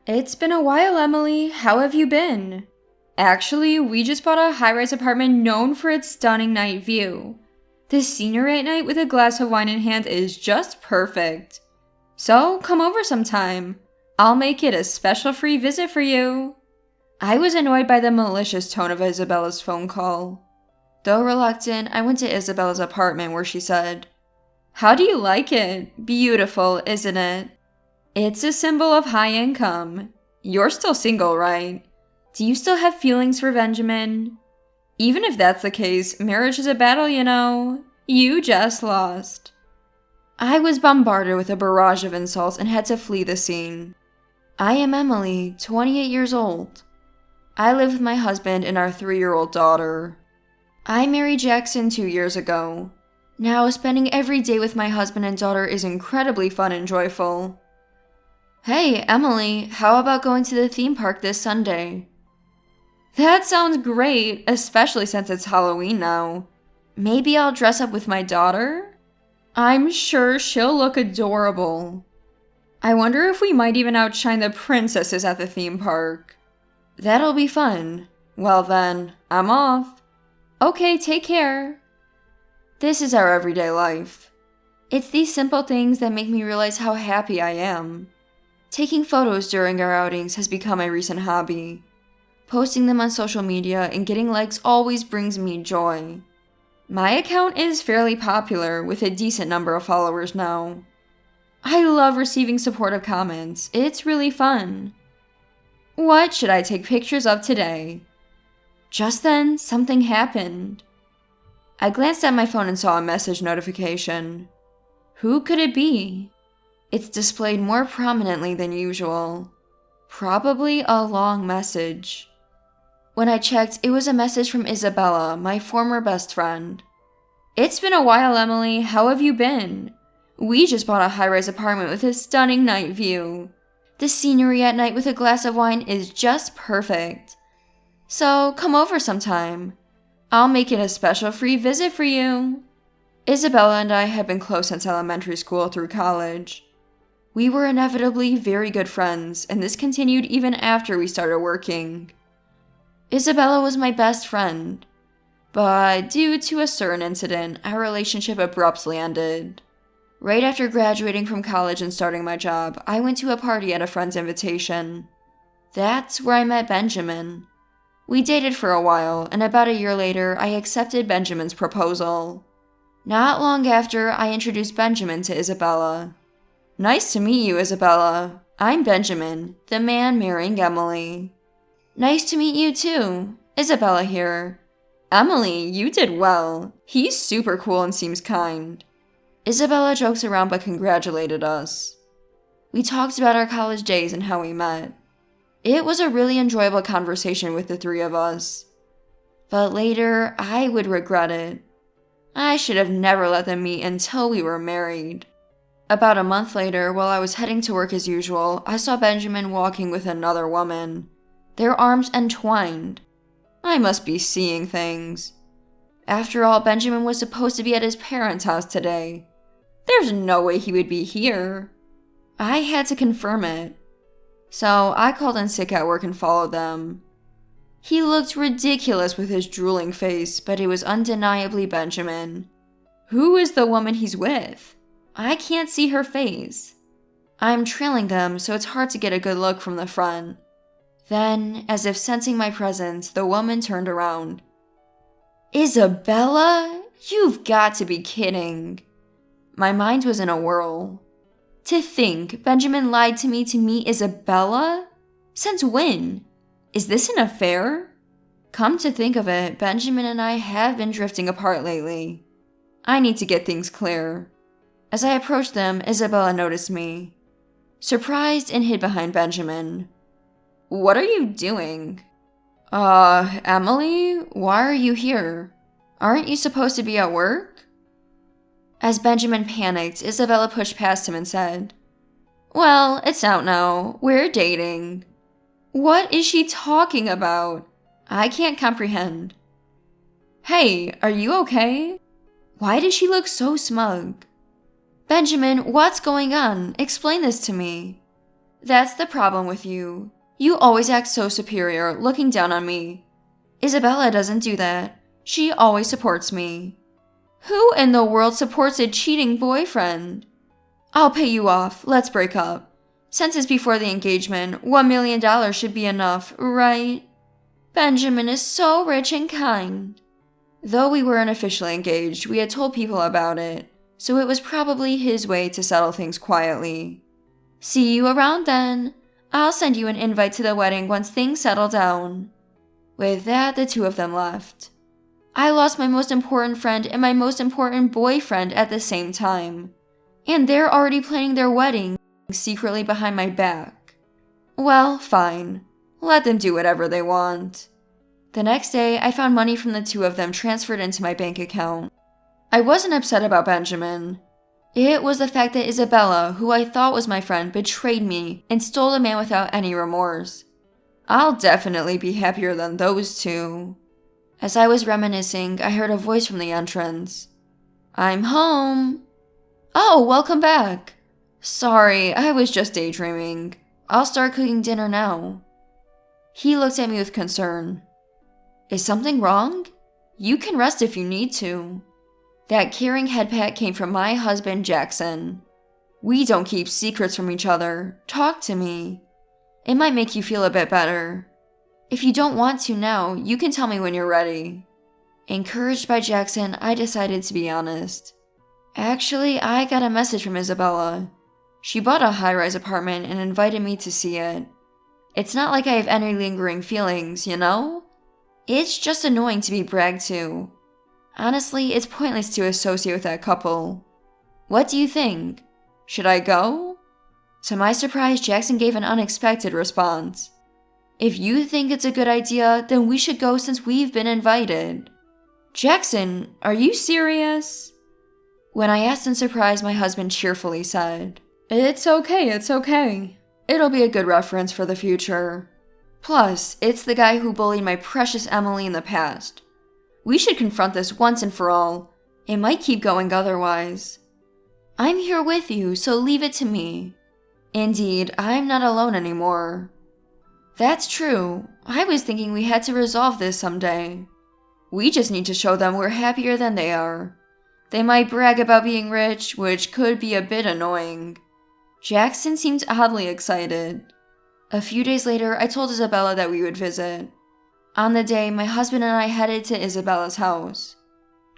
It's been a while, Emily. How have you been? Actually, we just bought a high-rise apartment known for its stunning night view. The scenery at night with a glass of wine in hand is just perfect. So, come over sometime. I'll make it a special free visit for you. I was annoyed by the malicious tone of Isabella's phone call. Though reluctant, I went to Isabella's apartment where she said, "How do you like it? Beautiful, isn't it? It's a symbol of high income. You're still single, right? Do you still have feelings for Benjamin? Even if that's the case, marriage is a battle, you know. You just lost." I was bombarded with a barrage of insults and had to flee the scene. I am Emily, 28 years old. I live with my husband and our 3-year-old daughter. I married Jackson 2 years ago. Now, spending every day with my husband and daughter is incredibly fun and joyful. Hey, Emily, how about going to the theme park this Sunday? That sounds great, especially since it's Halloween now. Maybe I'll dress up with my daughter? I'm sure she'll look adorable. I wonder if we might even outshine the princesses at the theme park. That'll be fun. Well then, I'm off. Okay, take care. This is our everyday life. It's these simple things that make me realize how happy I am. Taking photos during our outings has become a recent hobby. Posting them on social media and getting likes always brings me joy. My account is fairly popular with a decent number of followers now. I love receiving supportive comments. It's really fun. What should I take pictures of today? Just then, something happened. I glanced at my phone and saw a message notification. Who could it be? It's displayed more prominently than usual. Probably a long message. When I checked, it was a message from Isabella, my former best friend. It's been a while, Emily. How have you been? We just bought a high-rise apartment with a stunning night view. The scenery at night with a glass of wine is just perfect. So, come over sometime. I'll make it a special free visit for you. Isabella and I had been close since elementary school through college. We were inevitably very good friends, and this continued even after we started working. Isabella was my best friend, but due to a certain incident, our relationship abruptly ended. Right after graduating from college and starting my job, I went to a party at a friend's invitation. That's where I met Benjamin. We dated for a while, and about a year later, I accepted Benjamin's proposal. Not long after, I introduced Benjamin to Isabella. Nice to meet you, Isabella. I'm Benjamin, the man marrying Emily. Nice to meet you too. Isabella here. Emily, you did well. He's super cool and seems kind. Isabella jokes around but congratulated us. We talked about our college days and how we met. It was a really enjoyable conversation with the three of us. But later, I would regret it. I should have never let them meet until we were married. About a month later, while I was heading to work as usual, I saw Benjamin walking with another woman. Their arms entwined. I must be seeing things. After all, Benjamin was supposed to be at his parents' house today. There's no way he would be here. I had to confirm it. So I called in sick at work and followed them. He looked ridiculous with his drooling face, but it was undeniably Benjamin. Who is the woman he's with? I can't see her face. I'm trailing them, so it's hard to get a good look from the front. Then, as if sensing my presence, the woman turned around. Isabella? You've got to be kidding. My mind was in a whirl. To think Benjamin lied to me to meet Isabella? Since when? Is this an affair? Come to think of it, Benjamin and I have been drifting apart lately. I need to get things clear. As I approached them, Isabella noticed me. Surprised and hid behind Benjamin. What are you doing? Emily? Why are you here? Aren't you supposed to be at work? As Benjamin panicked, Isabella pushed past him and said, Well, it's out now. We're dating. What is she talking about? I can't comprehend. Hey, are you okay? Why does she look so smug? Benjamin, what's going on? Explain this to me. That's the problem with you. You always act so superior, looking down on me. Isabella doesn't do that. She always supports me. Who in the world supports a cheating boyfriend? I'll pay you off. Let's break up. Since it's before the engagement, $1 million should be enough, right? Benjamin is so rich and kind. Though we weren't officially engaged, we had told people about it, so it was probably his way to settle things quietly. See you around then. I'll send you an invite to the wedding once things settle down. With that, the two of them left. I lost my most important friend and my most important boyfriend at the same time. And they're already planning their wedding secretly behind my back. Well, fine. Let them do whatever they want. The next day, I found money from the two of them transferred into my bank account. I wasn't upset about Benjamin. It was the fact that Isabella, who I thought was my friend, betrayed me and stole the man without any remorse. I'll definitely be happier than those two. As I was reminiscing, I heard a voice from the entrance. I'm home. Oh, welcome back. Sorry, I was just daydreaming. I'll start cooking dinner now. He looked at me with concern. Is something wrong? You can rest if you need to. That caring head pat came from my husband, Jackson. We don't keep secrets from each other. Talk to me. It might make you feel a bit better. If you don't want to now, you can tell me when you're ready. Encouraged by Jackson, I decided to be honest. Actually, I got a message from Isabella. She bought a high-rise apartment and invited me to see it. It's not like I have any lingering feelings, you know? It's just annoying to be bragged to. Honestly, it's pointless to associate with that couple. What do you think? Should I go? To my surprise, Jackson gave an unexpected response. If you think it's a good idea, then we should go since we've been invited. Jackson, are you serious? When I asked in surprise, my husband cheerfully said, It's okay. It'll be a good reference for the future. Plus, it's the guy who bullied my precious Emily in the past. We should confront this once and for all. It might keep going otherwise. I'm here with you, so leave it to me. Indeed, I'm not alone anymore. That's true. I was thinking we had to resolve this someday. We just need to show them we're happier than they are. They might brag about being rich, which could be a bit annoying. Jackson seemed oddly excited. A few days later, I told Isabella that we would visit. On the day, my husband and I headed to Isabella's house.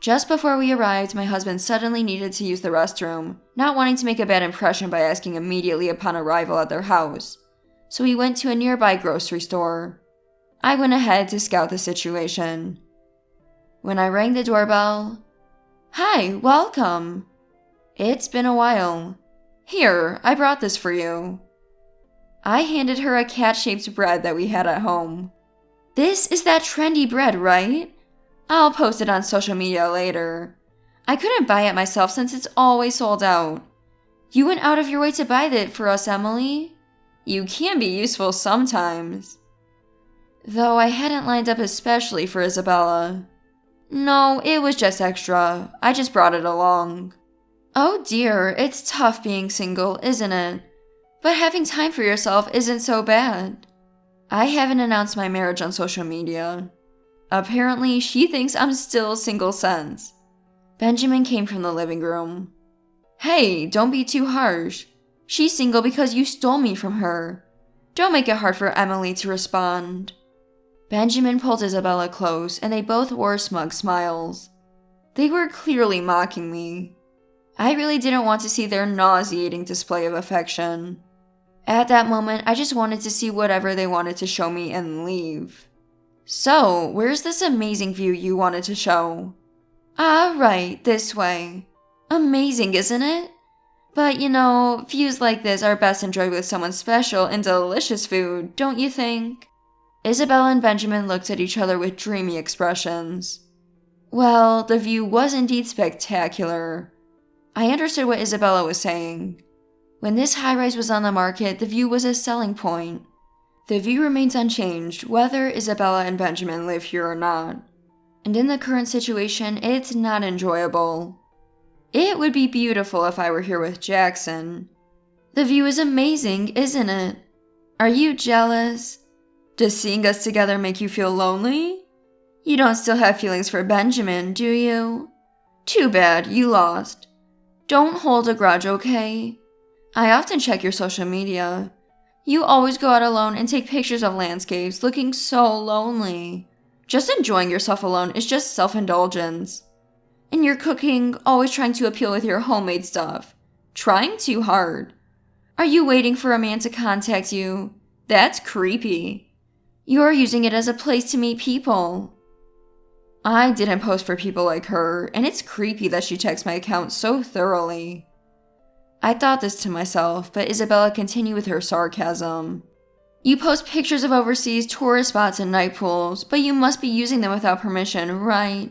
Just before we arrived, my husband suddenly needed to use the restroom, not wanting to make a bad impression by asking immediately upon arrival at their house. So he went to a nearby grocery store. I went ahead to scout the situation. When I rang the doorbell, Hi, welcome. It's been a while. Here, I brought this for you. I handed her a cat-shaped bread that we had at home. This is that trendy bread, right? I'll post it on social media later. I couldn't buy it myself since it's always sold out. You went out of your way to buy it for us, Emily. You can be useful sometimes. Though I hadn't lined up especially for Isabella. No, it was just extra. I just brought it along. Oh dear, it's tough being single, isn't it? But having time for yourself isn't so bad. I haven't announced my marriage on social media. Apparently, she thinks I'm still single since. Benjamin came from the living room. Hey, don't be too harsh. She's single because you stole me from her. Don't make it hard for Emily to respond. Benjamin pulled Isabella close, and they both wore smug smiles. They were clearly mocking me. I really didn't want to see their nauseating display of affection. At that moment, I just wanted to see whatever they wanted to show me and leave. So, where's this amazing view you wanted to show? Ah, right, this way. Amazing, isn't it? But you know, views like this are best enjoyed with someone special and delicious food, don't you think? Isabella and Benjamin looked at each other with dreamy expressions. Well, the view was indeed spectacular. I understood what Isabella was saying. When this high-rise was on the market, the view was a selling point. The view remains unchanged, whether Isabella and Benjamin live here or not. And in the current situation, it's not enjoyable. It would be beautiful if I were here with Jackson. The view is amazing, isn't it? Are you jealous? Does seeing us together make you feel lonely? You don't still have feelings for Benjamin, do you? Too bad, you lost. Don't hold a grudge, okay? I often check your social media. You always go out alone and take pictures of landscapes looking so lonely. Just enjoying yourself alone is just self-indulgence. And you're cooking, always trying to appeal with your homemade stuff. Trying too hard. Are you waiting for a man to contact you? That's creepy. You're using it as a place to meet people. I didn't post for people like her, and it's creepy that she checks my account so thoroughly. I thought this to myself, but Isabella continued with her sarcasm. You post pictures of overseas tourist spots and night pools, but you must be using them without permission, right?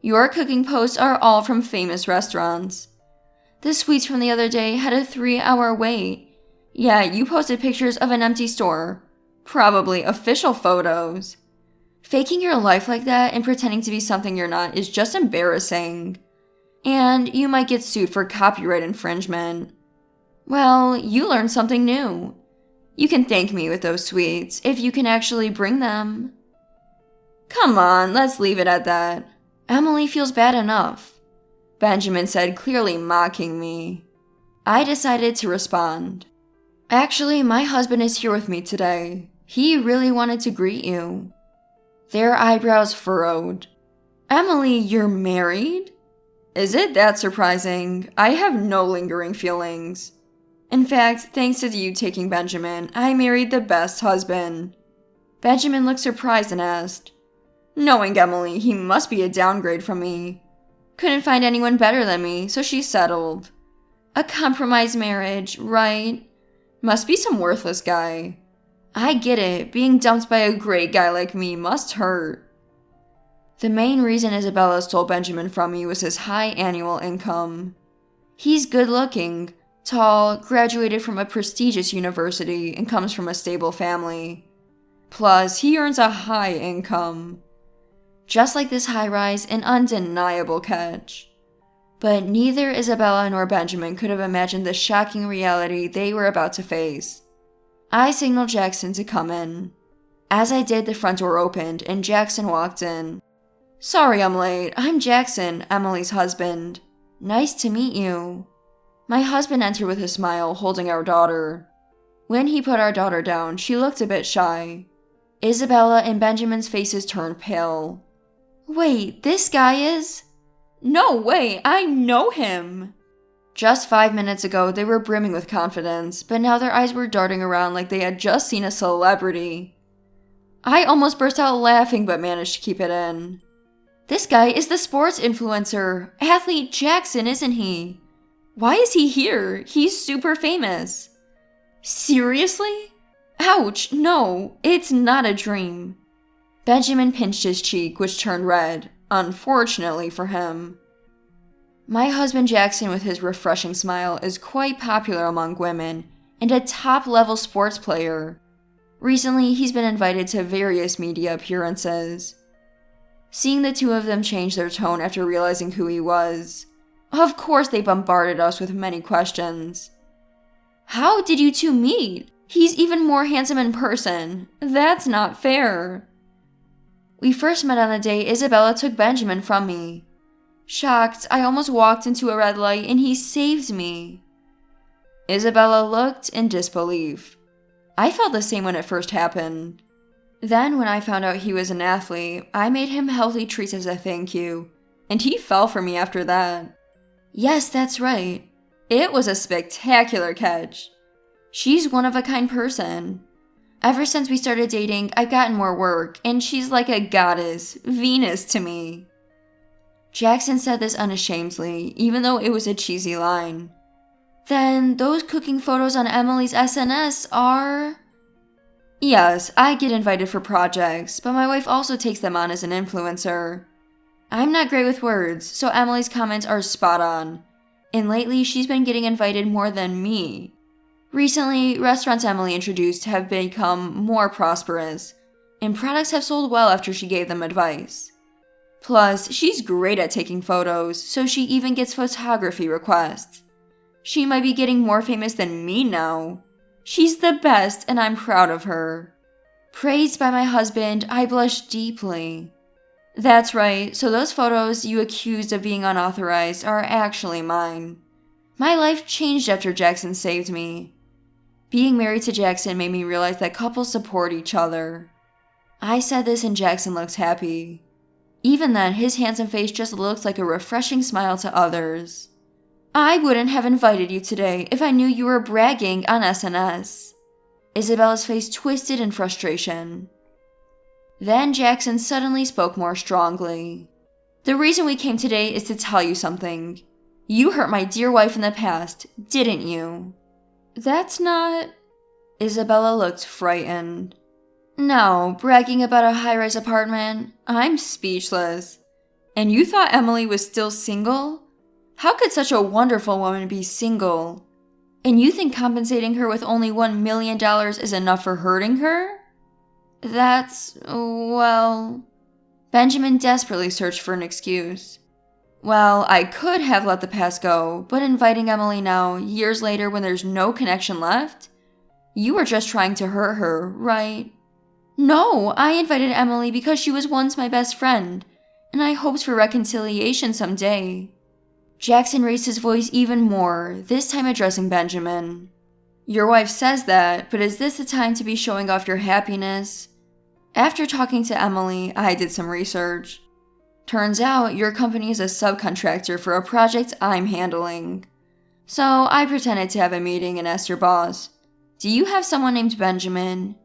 Your cooking posts are all from famous restaurants. The sweets from the other day had a 3-hour wait. Yeah, you posted pictures of an empty store. Probably official photos. Faking your life like that and pretending to be something you're not is just embarrassing. And you might get sued for copyright infringement. Well, you learned something new. You can thank me with those sweets if you can actually bring them. Come on, let's leave it at that. Emily feels bad enough, Benjamin said, clearly mocking me. I decided to respond. Actually, my husband is here with me today. He really wanted to greet you. Their eyebrows furrowed. Emily, you're married? Is it that surprising? I have no lingering feelings. In fact, thanks to you taking Benjamin, I married the best husband. Benjamin looked surprised and asked, knowing Emily, he must be a downgrade from me. Couldn't find anyone better than me, so she settled. A compromise marriage, right? Must be some worthless guy. I get it, being dumped by a great guy like me must hurt. The main reason Isabella stole Benjamin from me was his high annual income. He's good looking, tall, graduated from a prestigious university, and comes from a stable family. Plus, he earns a high income. Just like this high-rise, an undeniable catch. But neither Isabella nor Benjamin could have imagined the shocking reality they were about to face. I signaled Jackson to come in. As I did, the front door opened, and Jackson walked in. Sorry I'm late. I'm Jackson, Emily's husband. Nice to meet you. My husband entered with a smile, holding our daughter. When he put our daughter down, she looked a bit shy. Isabella and Benjamin's faces turned pale. Wait, this guy is? No way, I know him! Just 5 minutes ago, they were brimming with confidence, but now their eyes were darting around like they had just seen a celebrity. I almost burst out laughing but managed to keep it in. This guy is the sports influencer, athlete Jackson, isn't he? Why is he here? He's super famous. Seriously? Ouch, no, it's not a dream. Benjamin pinched his cheek, which turned red, unfortunately for him. My husband Jackson, with his refreshing smile, is quite popular among women and a top-level sports player. Recently, he's been invited to various media appearances. Seeing the two of them change their tone after realizing who he was, of course they bombarded us with many questions. How did you two meet? He's even more handsome in person. That's not fair. We first met on the day Isabella took Benjamin from me. Shocked, I almost walked into a red light and he saved me. Isabella looked in disbelief. I felt the same when it first happened. Then when I found out he was an athlete, I made him healthy treats as a thank you, and he fell for me after that. Yes, that's right. It was a spectacular catch. She's one of a kind person. Ever since we started dating, I've gotten more work, and she's like a goddess, Venus to me. Jackson said this unashamedly, even though it was a cheesy line. Then, those cooking photos on Emily's SNS are... Yes, I get invited for projects, but my wife also takes them on as an influencer. I'm not great with words, so Emily's comments are spot on. And lately, she's been getting invited more than me. Recently, restaurants Emily introduced have become more prosperous, and products have sold well after she gave them advice. Plus, she's great at taking photos, so she even gets photography requests. She might be getting more famous than me now. She's the best, and I'm proud of her. Praised by my husband, I blush deeply. That's right, so those photos you accused of being unauthorized are actually mine. My life changed after Jackson saved me. Being married to Jackson made me realize that couples support each other. I said this and Jackson looked happy. Even then, his handsome face just looked like a refreshing smile to others. I wouldn't have invited you today if I knew you were bragging on SNS. Isabella's face twisted in frustration. Then Jackson suddenly spoke more strongly. The reason we came today is to tell you something. You hurt my dear wife in the past, didn't you? That's not... Isabella looked frightened. No, bragging about a high-rise apartment? I'm speechless. And you thought Emily was still single? How could such a wonderful woman be single? And you think compensating her with only $1 million is enough for hurting her? That's, well... Benjamin desperately searched for an excuse. Well, I could have let the past go, but inviting Emily now, years later when there's no connection left? You were just trying to hurt her, right? No, I invited Emily because she was once my best friend, and I hoped for reconciliation someday. Jackson raised his voice even more, this time addressing Benjamin. Your wife says that, but is this the time to be showing off your happiness? After talking to Emily, I did some research. Turns out your company is a subcontractor for a project I'm handling. So I pretended to have a meeting and asked your boss, do you have someone named Benjamin?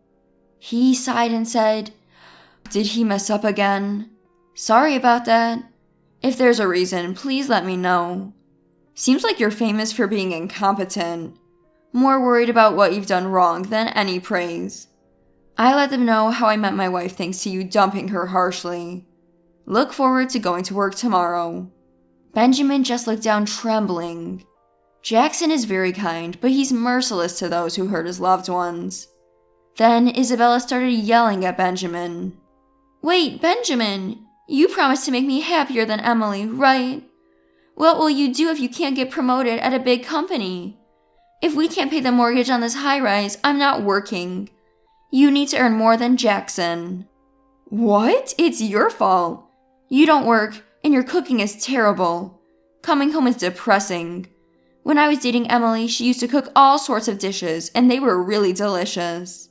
He sighed and said, did he mess up again? Sorry about that. If there's a reason, please let me know. Seems like you're famous for being incompetent. More worried about what you've done wrong than any praise. I let them know how I met my wife thanks to you dumping her harshly. Look forward to going to work tomorrow. Benjamin just looked down trembling. Jackson is very kind, but he's merciless to those who hurt his loved ones. Then Isabella started yelling at Benjamin. Wait, Benjamin! You promised to make me happier than Emily, right? What will you do if you can't get promoted at a big company? If we can't pay the mortgage on this high-rise, I'm not working. You need to earn more than Jackson. What? It's your fault. You don't work, and your cooking is terrible. Coming home is depressing. When I was dating Emily, she used to cook all sorts of dishes, and they were really delicious.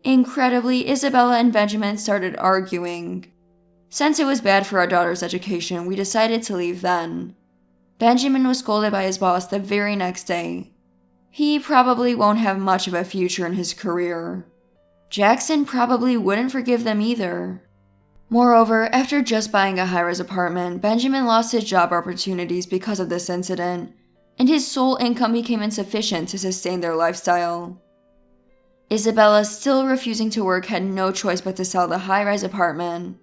Incredibly, Isabella and Benjamin started arguing. Since it was bad for our daughter's education, we decided to leave then. Benjamin was scolded by his boss the very next day. He probably won't have much of a future in his career. Jackson probably wouldn't forgive them either. Moreover, after just buying a high-rise apartment, Benjamin lost his job opportunities because of this incident, and his sole income became insufficient to sustain their lifestyle. Isabella, still refusing to work, had no choice but to sell the high-rise apartment.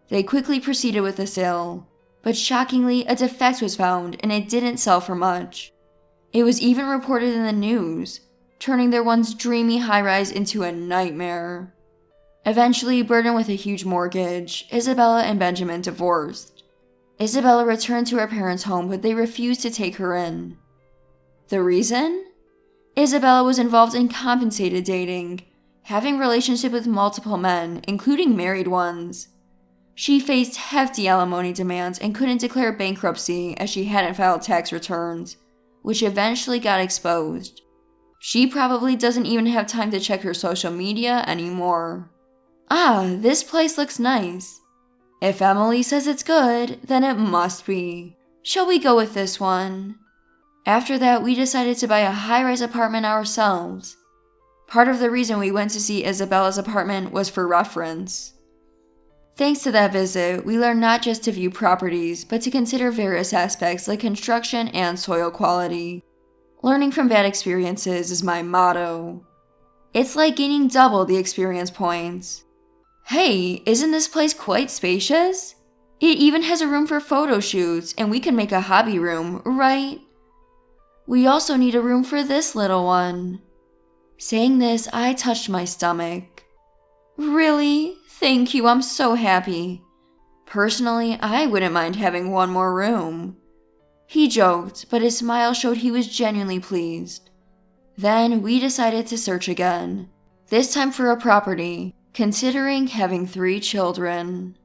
They quickly proceeded with the sale, but shockingly, a defect was found and it didn't sell for much. It was even reported in the news, turning their once dreamy high-rise into a nightmare. Eventually, burdened with a huge mortgage, Isabella and Benjamin divorced. Isabella returned to her parents' home, but they refused to take her in. The reason? Isabella was involved in compensated dating, having relationships with multiple men, including married ones. She faced hefty alimony demands and couldn't declare bankruptcy as she hadn't filed tax returns, which eventually got exposed. She probably doesn't even have time to check her social media anymore. Ah, this place looks nice. If Emily says it's good, then it must be. Shall we go with this one? After that, we decided to buy a high-rise apartment ourselves. Part of the reason we went to see Isabella's apartment was for reference. Thanks to that visit, we learned not just to view properties, but to consider various aspects like construction and soil quality. Learning from bad experiences is my motto. It's like gaining double the experience points. Hey, isn't this place quite spacious? It even has a room for photo shoots, and we can make a hobby room, right? We also need a room for this little one. Saying this, I touched my stomach. Really? Thank you, I'm so happy. Personally, I wouldn't mind having one more room. He joked, but his smile showed he was genuinely pleased. Then we decided to search again, this time for a property, considering having 3 children.